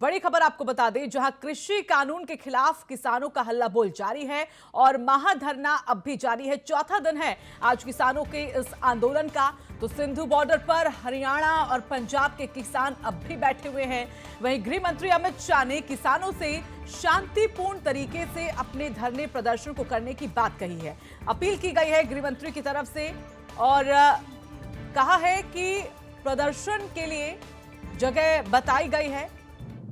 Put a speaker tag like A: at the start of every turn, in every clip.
A: बड़ी खबर आपको बता दें, जहां कृषि कानून के खिलाफ किसानों का हल्ला बोल जारी है और महाधरना अब भी जारी है। चौथा दिन है आज किसानों के इस आंदोलन का। तो सिंधु बॉर्डर पर हरियाणा और पंजाब के किसान अब भी बैठे हुए हैं। वहीं गृह मंत्री अमित शाह ने किसानों से शांतिपूर्ण तरीके से अपने धरने प्रदर्शन को करने की बात कही है। अपील की गई है गृह मंत्री की तरफ से और कहा है कि प्रदर्शन के लिए जगह बताई गई है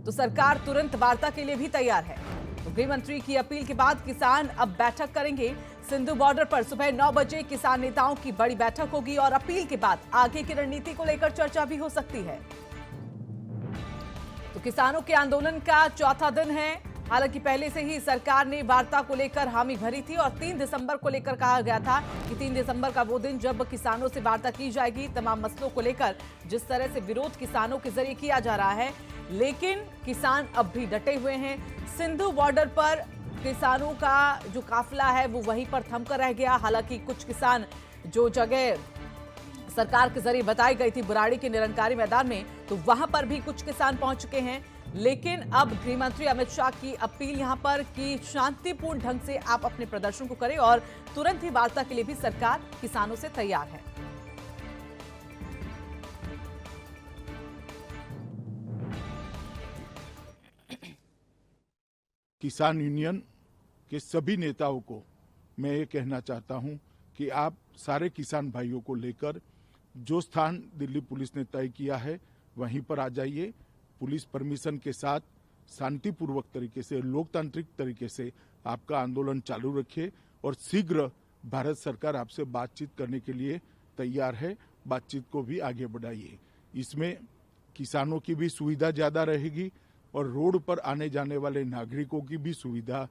A: तो सरकार तुरंत वार्ता के लिए भी तैयार है। तो गृह मंत्री की अपील के बाद किसान अब बैठक करेंगे। सिंधु बॉर्डर पर सुबह 9 बजे किसान नेताओं की बड़ी बैठक होगी और अपील के बाद आगे की रणनीति को लेकर चर्चा भी हो सकती है। तो किसानों के आंदोलन का चौथा दिन है। हालांकि पहले से ही सरकार ने वार्ता को लेकर हामी भरी थी और 3 दिसंबर को लेकर कहा गया था कि 3 दिसंबर का वो दिन जब किसानों से वार्ता की जाएगी। तमाम मसलों को लेकर जिस तरह से विरोध किसानों के जरिए किया जा रहा है, लेकिन किसान अब भी डटे हुए हैं। सिंधु बॉर्डर पर किसानों का जो काफिला है वो वहीं पर थमकर रह गया। हालांकि कुछ किसान जो जगह सरकार के जरिए बताई गई थी बुराड़ी के निरंकारी मैदान में, तो वहां पर भी कुछ किसान पहुंच चुके हैं। लेकिन अब गृह मंत्री अमित शाह की अपील यहां पर कि शांतिपूर्ण ढंग से आप अपने प्रदर्शन को करें और तुरंत ही वार्ता के लिए भी सरकार किसानों से तैयार है।
B: किसान यूनियन के सभी नेताओं को मैं ये कहना चाहता हूं कि आप सारे किसान भाइयों को लेकर जो स्थान दिल्ली पुलिस ने तय किया है वहीं पर आ जाइए। पुलिस परमिशन के साथ शांतिपूर्वक तरीके से, लोकतांत्रिक तरीके से आपका आंदोलन चालू रखिए और शीघ्र भारत सरकार आपसे बातचीत करने के लिए तैयार है। बातचीत को भी आगे बढ़ाइए। इसमें किसानों की भी सुविधा ज़्यादा रहेगी और रोड पर आने जाने वाले नागरिकों की भी सुविधा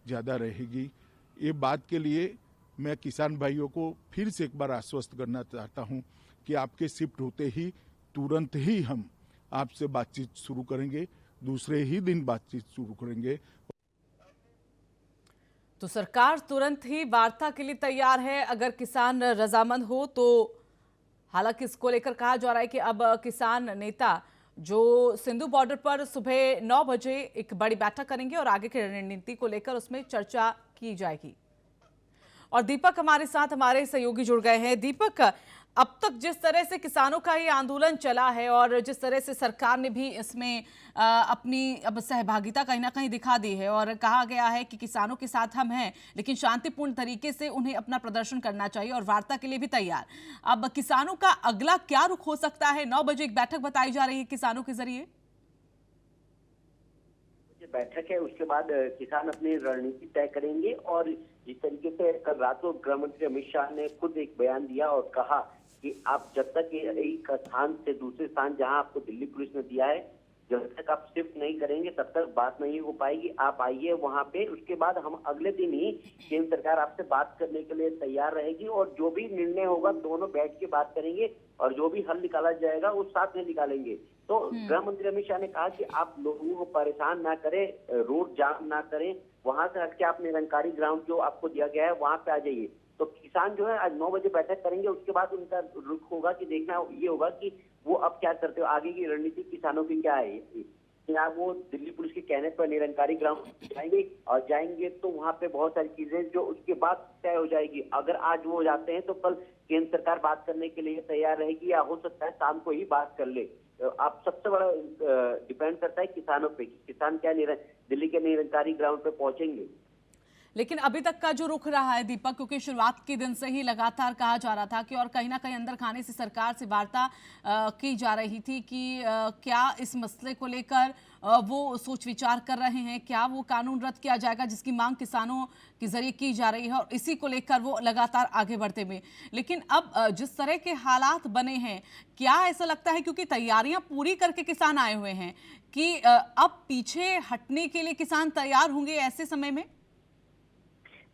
B: ज़्यादा रहेगी। ये बात के लिए मैं किसान भाइयों को फिर से एक बार आश्वस्त करना चाहता हूं कि आपके शिफ्ट होते ही तुरंत ही हम आपसे बातचीत शुरू करेंगे, दूसरे ही दिन बातचीत शुरू करेंगे।
A: तो सरकार तुरंत ही वार्ता के लिए तैयार है अगर किसान रजामंद हो तो। हालांकि इसको लेकर कहा जा रहा है कि अब किसान नेता जो सिंधु बॉर्डर पर सुबह 9 बजे एक बड़ी बैठक करेंगे और आगे की रणनीति को लेकर उसमें चर्चा की जाएगी। और दीपक हमारे साथ, हमारे सहयोगी जुड़ गए हैं। दीपक, अब तक जिस तरह से किसानों का ये आंदोलन चला है और जिस तरह से सरकार ने भी इसमें अपनी अब सहभागिता कहीं ना कहीं दिखा दी है और कहा गया है कि किसानों के साथ हम हैं, लेकिन शांतिपूर्ण तरीके से उन्हें अपना प्रदर्शन करना चाहिए और वार्ता के लिए भी तैयार। अब किसानों का अगला क्या रुख हो सकता है? 9 बजे एक बैठक बताई जा रही है किसानों के जरिए।
C: बैठक है, उसके बाद किसान अपनी रणनीति तय करेंगे। और जिस तरीके से कल रात को गृह मंत्री अमित शाह ने खुद एक बयान दिया और कहा कि आप जब तक एक स्थान से दूसरे स्थान जहां आपको दिल्ली पुलिस ने दिया है, जब तक आप शिफ्ट नहीं करेंगे तब तक बात नहीं हो पाएगी। आप आइए वहां पे, उसके बाद हम अगले दिन ही केंद्र सरकार आपसे बात करने के लिए तैयार रहेगी और जो भी निर्णय होगा दोनों बैठ के बात करेंगे और जो भी हल निकाला जाएगा उस साथ में निकालेंगे। तो गृह मंत्री अमित शाह ने कहा कि आप लोगों को परेशान ना करें, रोड जाम ना करें, वहां से हटके आप निरंकारी ग्राउंड जो आपको दिया गया है वहां पे आ जाइए। तो किसान जो है आज 9 बजे बैठक करेंगे, उसके बाद उनका रुख होगा कि देखना ये होगा कि वो अब क्या करते हो, आगे की रणनीति किसानों की क्या है। क्या वो दिल्ली पुलिस के कहने पर निरंकारी ग्राउंड जाएंगे और जाएंगे तो वहां पे बहुत सारी चीजें जो उसके बाद तय हो जाएगी। अगर आज वो जाते हैं तो कल केंद्र सरकार बात करने के लिए तैयार रहेगी या हो सकता है शाम को ही बात कर ले। आप सबसे बड़ा डिपेंड करता है किसानों पे, किसान क्या दिल्ली के निरंकारी ग्राउंड पे पहुंचेंगे।
A: लेकिन अभी तक का जो रुख रहा है दीपक, क्योंकि शुरुआत के दिन से ही लगातार कहा जा रहा था कि और कहीं ना कहीं अंदर खाने से सरकार से वार्ता की जा रही थी कि क्या इस मसले को लेकर वो सोच विचार कर रहे हैं, क्या वो कानून रद्द किया जाएगा जिसकी मांग किसानों के जरिए की जा रही है और इसी को लेकर वो लगातार आगे बढ़ते हुए। लेकिन अब जिस तरह के हालात बने हैं, क्या ऐसा लगता है क्योंकि तैयारियां पूरी करके किसान आए हुए हैं कि अब पीछे हटने के लिए किसान तैयार होंगे ऐसे समय में?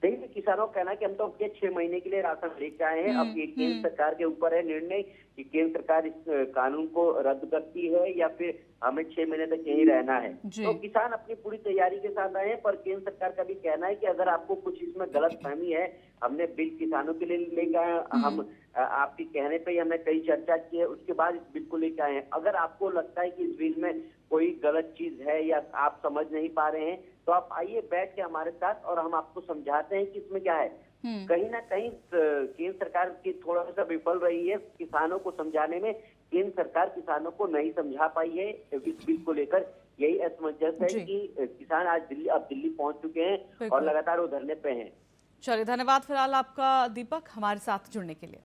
C: देखिए, किसानों का कहना है कि हम तो अगले 6 महीने के लिए राशन लेके आए हैं। अब ये केंद्र सरकार के ऊपर है निर्णय कि केंद्र सरकार इस कानून को रद्द करती है या फिर हमें 6 महीने तक यहीं रहना है।
A: जी।
C: तो किसान अपनी पूरी तैयारी के साथ आए हैं, पर केंद्र सरकार का भी कहना है कि अगर आपको कुछ इसमें गलत फहमी है, हमने बिल किसानों के लिए लेके आए हैं, हम आपके कहने पे ही हमने कई चर्चा की है, उसके बाद इस बिल को लेके आए हैं। अगर आपको लगता है कि इस बिल में कोई गलत चीज है या आप समझ नहीं पा रहे हैं, तो आप आइए बैठ के हमारे साथ और हम आपको समझाते हैं कि इसमें क्या है। कहीं ना कहीं केंद्र सरकार की थोड़ा सा विफल रही है किसानों को समझाने में। केंद्र सरकार किसानों को नहीं समझा पाई है इस बिल को लेकर। यही असमंजस है
A: जी।
C: कि किसान आज दिल्ली पहुंच चुके हैं और
A: बिल्कुल।
C: लगातार वो धरने पे हैं।
A: चलिए, धन्यवाद फिलहाल आपका दीपक, हमारे साथ जुड़ने के लिए।